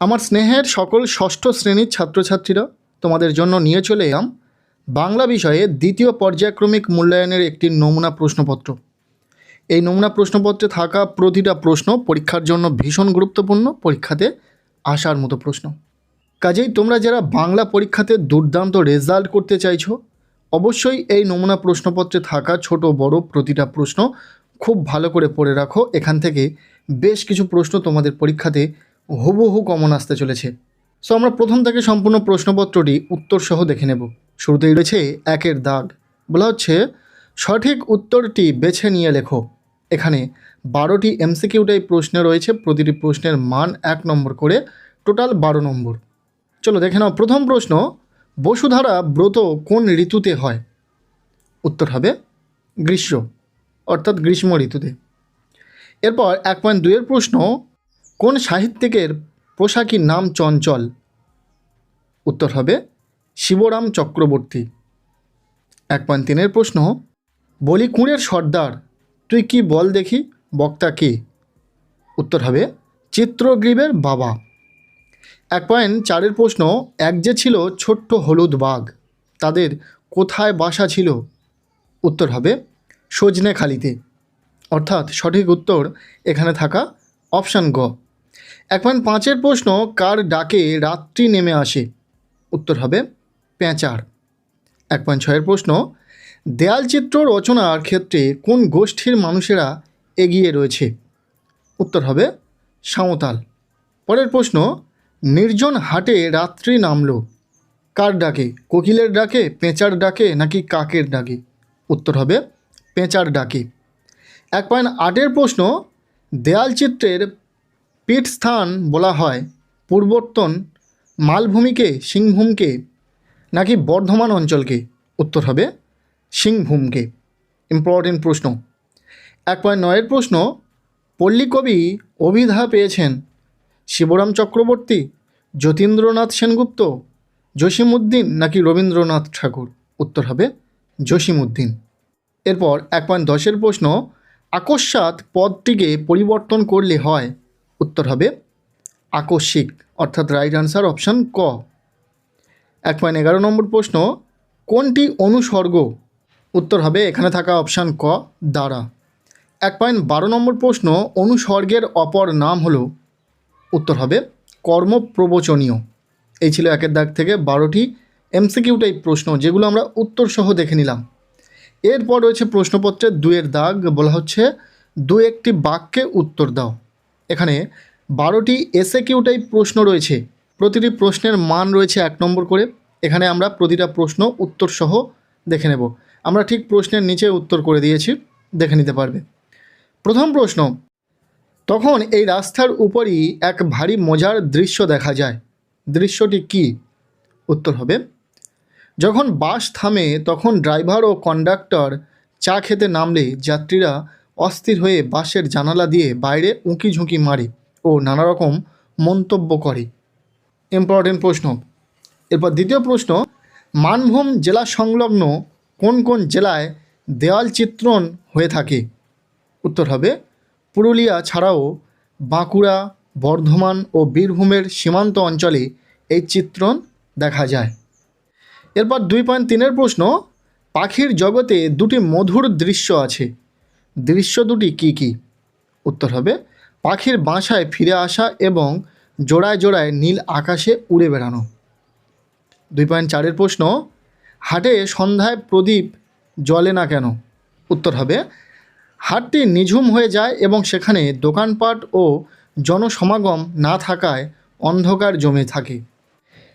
আমার স্নেহের সকল ষষ্ঠ শ্রেণীর ছাত্রছাত্রীরা, তোমাদের জন্য নিয়ে চলে এলাম বাংলা বিষয়ে দ্বিতীয় পর্যায়ক্রমিক মূল্যায়নের একটি নমুনা প্রশ্নপত্র। এই নমুনা প্রশ্নপত্রে থাকা প্রতিটা প্রশ্ন পরীক্ষার জন্য ভীষণ গুরুত্বপূর্ণ, পরীক্ষাতে আসার মতো প্রশ্ন। কাজেই তোমরা যারা বাংলা পরীক্ষাতে দুর্দান্ত রেজাল্ট করতে চাইছো, অবশ্যই এই নমুনা প্রশ্নপত্রে থাকা ছোট বড় প্রতিটা প্রশ্ন খুব ভালো করে পড়ে রাখো। এখান থেকে বেশ কিছু প্রশ্ন তোমাদের পরীক্ষাতে হুবহু কমন আসতে চলেছে। সো আমরা প্রথম থেকে সম্পূর্ণ প্রশ্নপত্রটি উত্তরসহ দেখে নেব। শুরুতেই রয়েছে একের দাগ। বলা হচ্ছে সঠিক উত্তরটি বেছে নিয়ে লেখো। এখানে 12টি এমসিকিউ টাইপ প্রশ্ন রয়েছে, প্রতিটি প্রশ্নের মান 1 নম্বর করে, টোটাল 12 নম্বর। চলো দেখে নাও। প্রথম প্রশ্ন, বসুধারা ব্রত কোন ঋতুতে হয়? উত্তর হবে গ্রীষ্ম, অর্থাৎ গ্রীষ্ম ঋতুতে। এরপর 1.2 প্রশ্ন, কোন সাহিত্যিকের পোশাকির নাম চঞ্চল? উত্তর হবে শিবরাম চক্রবর্তী। 1.3 প্রশ্ন, বলি কুঁড়ের সর্দার তুই কি বল দেখি, বক্তা কে? উত্তর হবে চিত্রগ্রীবের বাবা। 1.4 প্রশ্ন, এক যে ছিল ছোট্ট হলুদ বাঘ, তাদের কোথায় বাসা ছিল? উত্তর হবে সজনেখালিতে, অর্থাৎ সঠিক উত্তর এখানে থাকা অপশান গ। 1.5 প্রশ্ন, কার ডাকে রাত্রি নেমে আসে? উত্তর হবে পেঁচার। 1.6 প্রশ্ন, দেয়াল চিত্র রচনার ক্ষেত্রে কোন গোষ্ঠীর মানুষেরা এগিয়ে রয়েছে? উত্তর হবে সাঁওতাল। পরের প্রশ্ন, নির্জন হাটে রাত্রি নামলো, কার ডাকে? কোকিলের ডাকে, পেঁচার ডাকে নাকি কাকের ডাকে? উত্তর হবে পেঁচার ডাকে। 1.8 প্রশ্ন, দেয়াল চিত্রের পীঠস্থান বলা হয় পূর্বোত্তর মালভূমিকে, সিংভূমকে নাকি বর্ধমান অঞ্চলকে? উত্তর হবে সিংভূমকে। ইম্পর্টেন্ট প্রশ্ন। 1.9 প্রশ্ন, পল্লীকবি অভিধা পেয়েছেন শিবরাম চক্রবর্তী, যতীন্দ্রনাথ সেনগুপ্ত, জসীমউদ্দিন নাকি রবীন্দ্রনাথ ঠাকুর? উত্তর হবে জসীমউদ্দিন। এরপর 1.10 প্রশ্ন, আকস্মাৎ পদটিকে পরিবর্তন করলে হয়? উত্তর হবে আকস্মিক, অর্থাৎ রাইট আনসার অপশান ক। 1.11 নম্বর প্রশ্ন, কোনটি অনুসর্গ? উত্তর হবে এখানে থাকা অপশান ক, দ্বারা। 1.12 নম্বর প্রশ্ন, অনুসর্গের অপর নাম হলো? উত্তর হবে কর্মপ্রবচনীয়। এই ছিল একের দাগ থেকে 12টি এমসিকিউ টাইপ প্রশ্ন, যেগুলো আমরা উত্তরসহ দেখে নিলাম। এরপর রয়েছে প্রশ্নপত্রের 2 দাগ। বলা হচ্ছে 2-1টি বাক্যে উত্তর দাও। এখানে 12টি এসএকিউ টাইপ প্রশ্ন রয়েছে, প্রতিটি প্রশ্নের মান রয়েছে 1 নম্বর করে। এখানে আমরা প্রতিটা প্রশ্ন উত্তরসহ দেখে নেব। আমরা ঠিক প্রশ্নের নিচে উত্তর করে দিয়েছি, দেখে নিতে পারবে। প্রথম প্রশ্ন, তখন এই রাস্তার উপরই এক ভারী মজার দৃশ্য দেখা যায়, দৃশ্যটি কি? উত্তর হবে যখন বাস থামে তখন ড্রাইভার ও কন্ডাক্টর চা খেতে নামলে যাত্রীরা অস্থির হয়ে বাসের জানালা দিয়ে বাইরে উঁকি ঝুঁকি মারে ও নানা রকম মন্তব্য করে। ইম্পর্টেন্ট প্রশ্ন। এরপর দ্বিতীয় প্রশ্ন, মানভূম জেলা সংলগ্ন কোন কোন জেলায় দেওয়াল চিত্রণ হয়ে থাকে? উত্তর হবে পুরুলিয়া ছাড়াও বাঁকুড়া, বর্ধমান ও বীরভূমের সীমান্ত অঞ্চলে এই চিত্রণ দেখা যায়। এরপর 2.3 প্রশ্ন, পাখির জগতে দুটি মধুর দৃশ্য আছে, দৃশ্য দুটি কি কি? উত্তর হবে পাখির বাসায় ফিরে আসা এবং জোড়ায় জোড়ায় নীল আকাশে উড়ে বেড়ানো। 2.4 প্রশ্ন, হাটে সন্ধ্যায় প্রদীপ জ্বলে না কেন? উত্তর হবে হাটটি নিঝুম হয়ে যায় এবং সেখানে দোকানপাট ও জনসমাগম না থাকায় অন্ধকার জমে থাকে।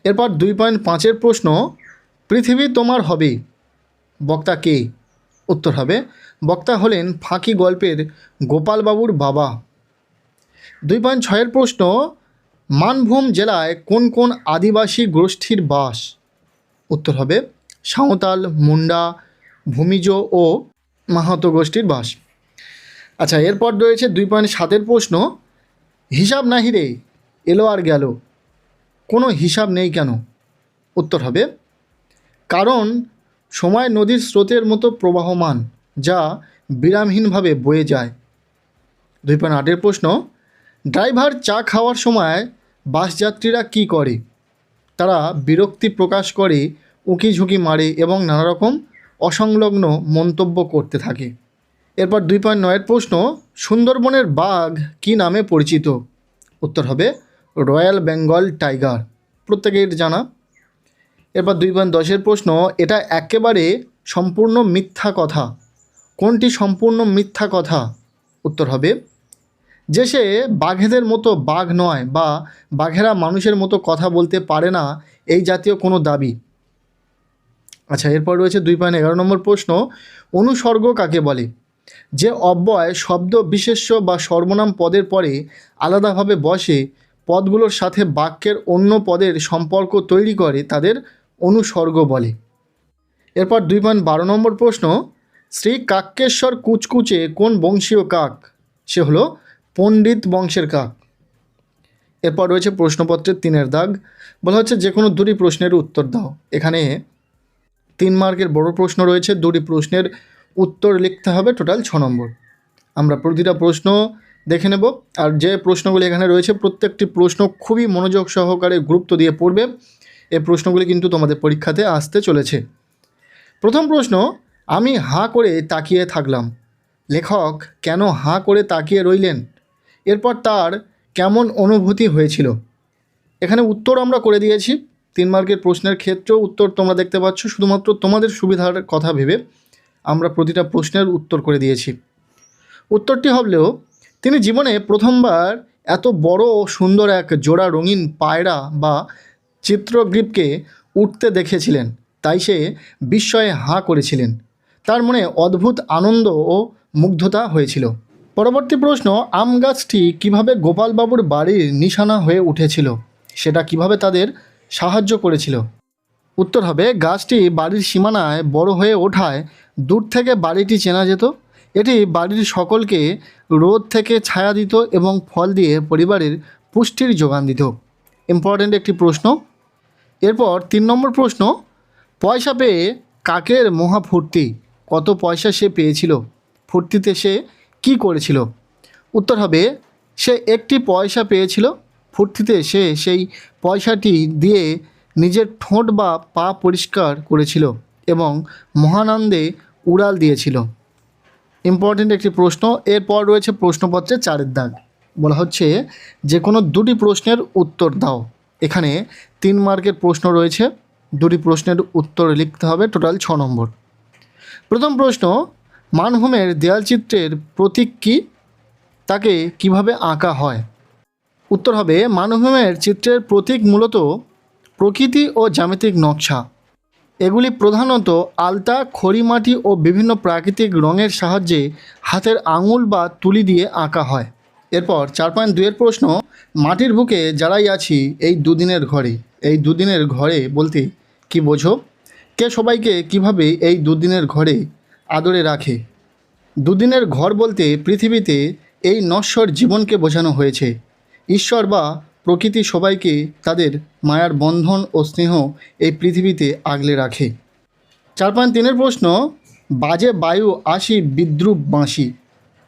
এরপর 2.5 প্রশ্ন, পৃথিবী তোমার হবে, বক্তা কে? উত্তর হবে বক্তা হলেন ফাঁকি গল্পের গোপালবাবুর বাবা। 2.6 প্রশ্ন, মানভূম জেলায় কোন কোন আদিবাসী গোষ্ঠীর বাস? উত্তর হবে সাঁওতাল, মুন্ডা, ভূমিজ ও মাহাতো গোষ্ঠীর বাস। আচ্ছা, এরপর রয়েছে 2.7 প্রশ্ন, হিসাব নাহি রে, এলো আর গেল, কোনো হিসাব নেই কেন? উত্তর হবে কারণ সময় নদীর স্রোতের মতো প্রবাহমান, যা বিরামহীনভাবে বয়ে যায়। 2.8 প্রশ্ন, ড্রাইভার চা খাওয়ার সময় বাসযাত্রীরা কি করে? তারা বিরক্তি প্রকাশ করে, উঁকিঝুঁকি মারে এবং নানা রকম অসংলগ্ন মন্তব্য করতে থাকে। এরপর 2.9 প্রশ্ন, সুন্দরবনের বাঘ কি নামে পরিচিত? উত্তর হবে রয়্যাল বেঙ্গল টাইগার, প্রত্যেকের জানা। এরপর 2.10 প্রশ্ন, এটা একেবারে সম্পূর্ণ মিথ্যা কথা। কোনটি সম্পূর্ণ মিথ্যা কথা? উত্তর হবে যে সে বাঘেদের মতো বাঘ নয় বা বাঘেরা মানুষের মতো কথা বলতে পারে না, এই জাতীয় কোনো দাবি। আচ্ছা, এরপর রয়েছে 2.11 নম্বর প্রশ্ন, অনুসর্গ কাকে বলে? যে অব্যয় শব্দ বিশেষ্য বা সর্বনাম পদের পরে আলাদাভাবে বসে পদগুলোর সাথে বাক্যের অন্য পদের সম্পর্ক তৈরি করে তাদের অনুসর্গ বলে। এরপর 2.12 নম্বর প্রশ্ন, শ্রী কাক্যেশ্বর কুচকুচে কোন বংশীয় কাক? সে হলো পণ্ডিত বংশের কাক। এরপর রয়েছে প্রশ্নপত্রের 3-এর দাগ, বলা হচ্ছে যে কোনো 2টি প্রশ্নের উত্তর দাও। এখানে 3 মার্কের বড় প্রশ্ন রয়েছে, 2টি প্রশ্নের উত্তর লিখতে হবে, টোটাল 6 নম্বর। আমরা প্রতিটা প্রশ্ন দেখে নেব, আর যে প্রশ্নগুলি এখানে রয়েছে প্রত্যেকটি প্রশ্ন খুবই মনোযোগ সহকারে গুরুত্ব দিয়ে পড়বে। এই প্রশ্নগুলি কিন্তু তোমাদের পরীক্ষাতে আসতে চলেছে। প্রথম প্রশ্ন, আমি হাঁ করে তাকিয়ে থাকলাম। লেখক কেন হাঁ করে তাকিয়ে রইলেন? এরপর তার কেমন অনুভূতি হয়েছিল? এখানে উত্তর আমরা করে দিয়েছি। 3 মার্কের প্রশ্নের ক্ষেত্রেও উত্তর তোমরা দেখতে পাচ্ছ। শুধুমাত্র তোমাদের সুবিধার কথা ভেবে আমরা প্রতিটা প্রশ্নের উত্তর করে দিয়েছি। উত্তরটি হলেও তিনি জীবনে প্রথমবার এত বড় ও সুন্দর এক জোড়া রঙিন পায়রা বা চিত্রগ্রীবকে উঠতে দেখেছিলেন, তাই সে বিস্ময়ে হাঁ করেছিলেন। তার মনে অদ্ভুত আনন্দ ও মুগ্ধতা হয়েছিল। পরবর্তী প্রশ্ন, আম গাছটি কীভাবে গোপালবাবুর বাড়ির নিশানা হয়ে উঠেছিল? সেটা কিভাবে তাদের সাহায্য করেছিল? উত্তর হবে গাছটি বাড়ির সীমানায় বড় হয়ে ওঠায় দূর থেকে বাড়িটি চেনা যেত। এটি বাড়ির সকলকে রোদ থেকে ছায়া দিত এবং ফল দিয়ে পরিবারের পুষ্টির যোগান দিত। ইম্পর্ট্যান্ট একটি প্রশ্ন। এরপর 3 নম্বর প্রশ্ন, পয়সা পেয়ে কাকের মহা ফুর্তি। কত পয়সা সে পেয়েছিল? ফুর্তিতে সে কি করেছিল? উত্তর হবে সে একটি পয়সা পেয়েছিল। ফুর্তিতে সে সেই পয়সাটি দিয়ে নিজের ঠোঁট বা পা পরিষ্কার করেছিল এবং মহানন্দে উড়াল দিয়েছিল। ইম্পর্ট্যান্ট একটি প্রশ্ন। এরপর রয়েছে প্রশ্নপত্রের 4-এর দাগ, বলা হচ্ছে যে কোনো 2টি প্রশ্নের উত্তর দাও। এখানে 3 মার্কের প্রশ্ন রয়েছে, 2টি প্রশ্নের উত্তর লিখতে হবে, টোটাল 6 নম্বর। প্রথম প্রশ্ন, মানভূমের দেয়ালচিত্রের প্রতীক কী? তাকে কিভাবে আঁকা হয়? উত্তর হবে মানভূমের চিত্রের প্রতীক মূলত প্রকৃতি ও জ্যামিতিক নকশা। এগুলি প্রধানত আলতা, খড়িমাটি ও বিভিন্ন প্রাকৃতিক রঙের সাহায্যে হাতের আঙুল বা তুলি দিয়ে আঁকা হয়। এরপর 4.2-এর প্রশ্ন, মাটির বুকে যারাই আছি এই দুদিনের ঘরে। এই দুদিনের ঘরে বলতে কি বোঝো? কে সবাইকে কিভাবে এই দুদিনের ঘরে আদরে রাখে? দুদিনের ঘর বলতে পৃথিবীতে এই নশ্বর জীবনকে বোঝানো হয়েছে। ঈশ্বর বা প্রকৃতি সবাইকে তাদের মায়ার বন্ধন ও স্নেহ এই পৃথিবীতে আগলে রাখে। 4.3-এর প্রশ্ন, বাজে বায়ু আসি বিদ্রুপ বাঁশি।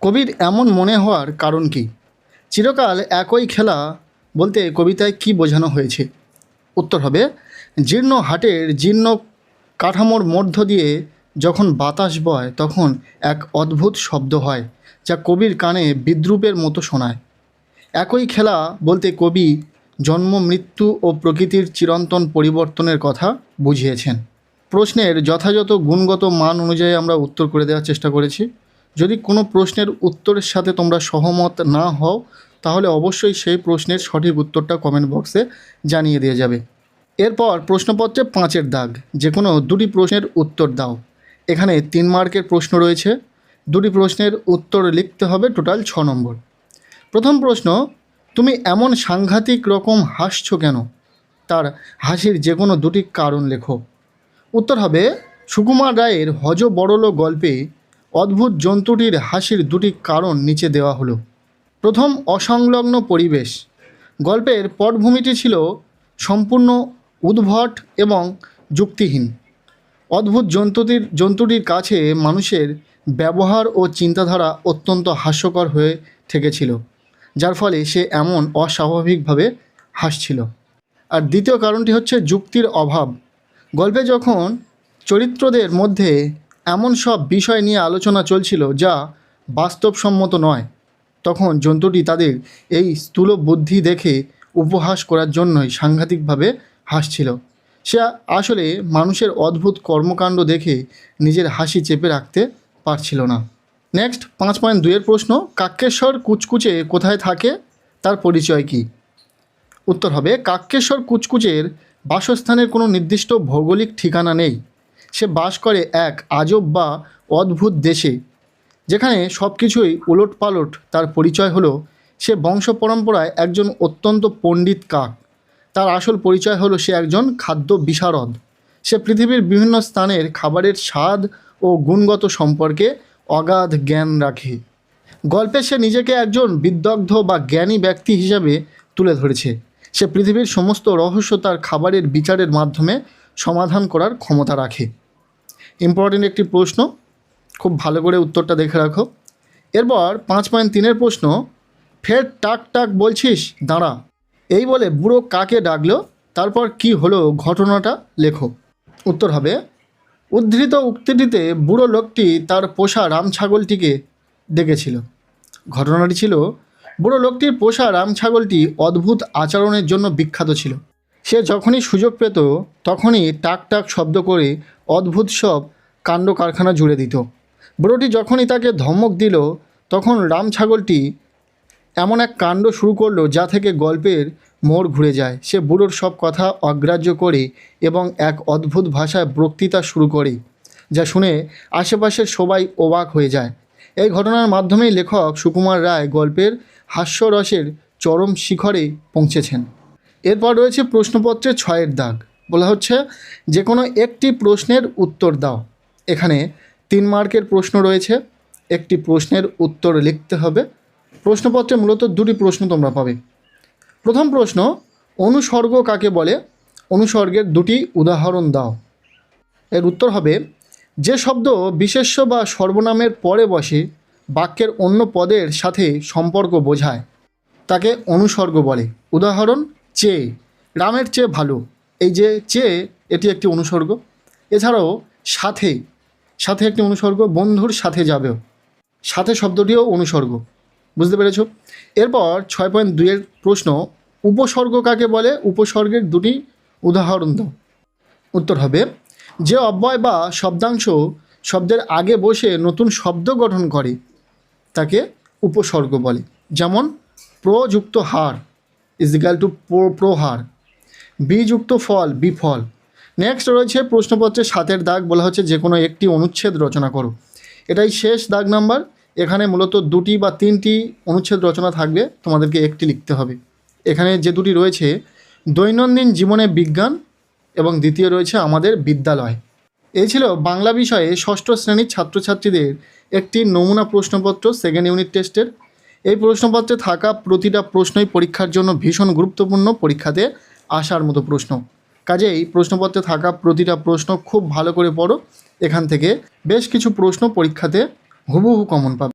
কবির এমন মনে হওয়ার কারণ কি? চিরকাল একই খেলা বলতে কবিতায় কি বোঝানো হয়েছে? উত্তর হবে জীর্ণ হাটের জীর্ণ কাঠামোর মধ্য দিয়ে যখন বাতাস বয় তখন এক অদ্ভুত শব্দ হয়, যা কবির কানে বিদ্রূপের মতো শোনায়। একই খেলা বলতে কবি জন্ম, মৃত্যু ও প্রকৃতির চিরন্তন পরিবর্তনের কথা বুঝিয়েছেন। প্রশ্নের যথাযথ গুণগত মান অনুযায়ী আমরা উত্তর করে দেওয়ার চেষ্টা করেছি। যদি কোনো প্রশ্নের উত্তরের সাথে তোমরা সহমত না হও তাহলে অবশ্যই সেই প্রশ্নের সঠিক উত্তরটা কমেন্ট বক্সে জানিয়ে দিয়ে যাবে। এরপর প্রশ্নপত্রে 5-এর দাগ, যে কোনো 2টি প্রশ্নের উত্তর দাও। এখানে 3 মার্কের প্রশ্ন রয়েছে, 2টি প্রশ্নের উত্তর লিখতে হবে, টোটাল 6 নম্বর। প্রথম প্রশ্ন, তুমি এমন সাংঘাতিক রকম হাসছো কেন? তার হাসির যে কোনো 2টি কারণ লেখো। উত্তর হবে সুকুমার রায়ের হজ বড়ল গল্পে অদ্ভুত জন্তুটির হাসির 2টি কারণ নিচে দেওয়া হলো। প্রথম, অসংলগ্ন পরিবেশ। গল্পের পটভূমিটি ছিল সম্পূর্ণ উদ্ভট এবং যুক্তিহীন। অদ্ভুত জন্তুটির কাছে মানুষের ব্যবহার ও চিন্তাধারা অত্যন্ত হাস্যকর হয়ে থেকেছিল, যার ফলে সে এমন অস্বাভাবিকভাবে হাসছিল। আর দ্বিতীয় কারণটি হচ্ছে যুক্তির অভাব। গল্পে যখন চরিত্রদের মধ্যে এমন সব বিষয় নিয়ে আলোচনা চলছিল যা বাস্তবসম্মত নয়, তখন জন্তুটি তাদের এই স্থূল বুদ্ধি দেখে উপহাস করার জন্যই সাংঘাতিকভাবে হাসছিল। সে আসলে মানুষের অদ্ভুত কর্মকাণ্ড দেখে নিজের হাসি চেপে রাখতে পারছিল না। নেক্সট 5.2 প্রশ্ন, কাক্যেশ্বর কুচকুচে কোথায় থাকে, তার পরিচয় কী? উত্তর হবে কাক্যেশ্বর কুচকুচের বাসস্থানের কোনো নির্দিষ্ট ভৌগোলিক ঠিকানা নেই। সে বাস করে এক আজব বা অদ্ভুত দেশে, যেখানে সব কিছুই উলটপালট। তার পরিচয় হলো সে বংশ পরম্পরায় একজন অত্যন্ত পণ্ডিত কাক। তার আসল পরিচয় হলো সে একজন খাদ্য বিশারদ। সে পৃথিবীর বিভিন্ন স্থানের খাবারের স্বাদ ও গুণগত সম্পর্কে অগাধ জ্ঞান রাখে। গল্পে সে নিজেকে একজন বিদগ্ধ বা জ্ঞানী ব্যক্তি হিসাবে তুলে ধরেছে। সে পৃথিবীর সমস্ত রহস্য তার খাবারের বিচারের মাধ্যমে সমাধান করার ক্ষমতা রাখে। ইম্পর্টেন্ট একটি প্রশ্ন, খুব ভালো করে উত্তরটা দেখে রাখো। এরপর 5.3 প্রশ্ন, ফের টাক টাক বলছিস, দাঁড়া। এই বলে বুড়ো কাকে ডাকলো, তারপর কি হলো ঘটনাটা লেখো। উত্তর হবে উদ্ধৃত উক্তিটিতে বুড়ো লোকটি তার পোষা রাম ছাগলটিকে ডেকেছিল। ঘটনাটি ছিল, বুড়ো লোকটির পোষা রাম ছাগলটি অদ্ভুত আচরণের জন্য বিখ্যাত ছিল। সে যখনই সুযোগ পেত তখনই টাক টাক শব্দ করে অদ্ভুত সব কাণ্ড কারখানা জুড়ে দিত। বুড়োটি যখনই তাকে ধমক দিল তখন রাম ছাগলটি এমন এক কাণ্ড শুরু করলো যা থেকে গল্পের মোড় ঘুরে যায়। সে বুড়োর সব কথা অগ্রাহ্য করে এবং এক অদ্ভুত ভাষায় বক্তৃতা শুরু করে, যা শুনে আশেপাশের সবাই অবাক হয়ে যায়। এই ঘটনার মাধ্যমেই লেখক সুকুমার রায় গল্পের হাস্যরসের চরম শিখরে পৌঁছেছেন। এরপর রয়েছে প্রশ্নপত্রের 6 দাগ। বলা হচ্ছে যে কোনো একটি প্রশ্নের উত্তর দাও। এখানে 3 মার্কের প্রশ্ন রয়েছে। একটি প্রশ্নের উত্তর লিখতে হবে। প্রশ্নপত্রে মূলত 2টি প্রশ্ন তোমরা পাবে। প্রথম প্রশ্ন, অনুসর্গ কাকে বলে? অনুসর্গের 2টি উদাহরণ দাও। এর উত্তর হবে যে শব্দ বিশেষ্য বা সর্বনামের পরে বসে বাক্যের অন্য পদের সাথে সম্পর্ক বোঝায় তাকে অনুসর্গ বলে। উদাহরণ, চেয়ে, রামের চেয়ে ভালো। এই যে চেয়ে, এটি একটি অনুসর্গ। এছাড়াও সাথে, সাথে একটি অনুসর্গ। বন্ধুর সাথে যাবেও, সাথে শব্দটিও অনুসর্গ। বুঝতে পেরেছ? এরপর 6.2 প্রশ্ন, উপসর্গ কাকে বলে? উপসর্গের 2টি উদাহরণ দাও। উত্তর হবে যে অব্যয় বা শব্দাংশ শব্দের আগে বসে নতুন শব্দ গঠন করে তাকে উপসর্গ বলে। যেমন প্রযুক্ত হার ইজ ইকাল টু প্রহার, বিযুক্ত ফল বিফল। নেক্সট রয়েছে প্রশ্নপত্রের 7 দাগ। বলা হচ্ছে যে কোনো একটি অনুচ্ছেদ রচনা করো। এটাই শেষ দাগ নাম্বার। এখানে মূলত 2টি বা 3টি অনুচ্ছেদ রচনা থাকবে, তোমাদেরকে একটি লিখতে হবে। এখানে যে 2টি রয়েছে, দৈনন্দিন জীবনে বিজ্ঞান এবং দ্বিতীয় রয়েছে আমাদের বিদ্যালয়। এই ছিল বাংলা বিষয়ে 6ষ্ঠ শ্রেণীর ছাত্রছাত্রীদের একটি নমুনা প্রশ্নপত্র 2nd ইউনিট টেস্টের। এই প্রশ্নপত্রে থাকা প্রতিটা প্রশ্নই পরীক্ষার জন্য ভীষণ গুরুত্বপূর্ণ, পরীক্ষাতে আসার মতো প্রশ্ন। কাজেই প্রশ্নপত্রে থাকা প্রতিটা প্রশ্ন খুব ভালো করে পড়ো। এখান থেকে বেশ কিছু প্রশ্ন পরীক্ষাতে হুবহু কমন পাবে।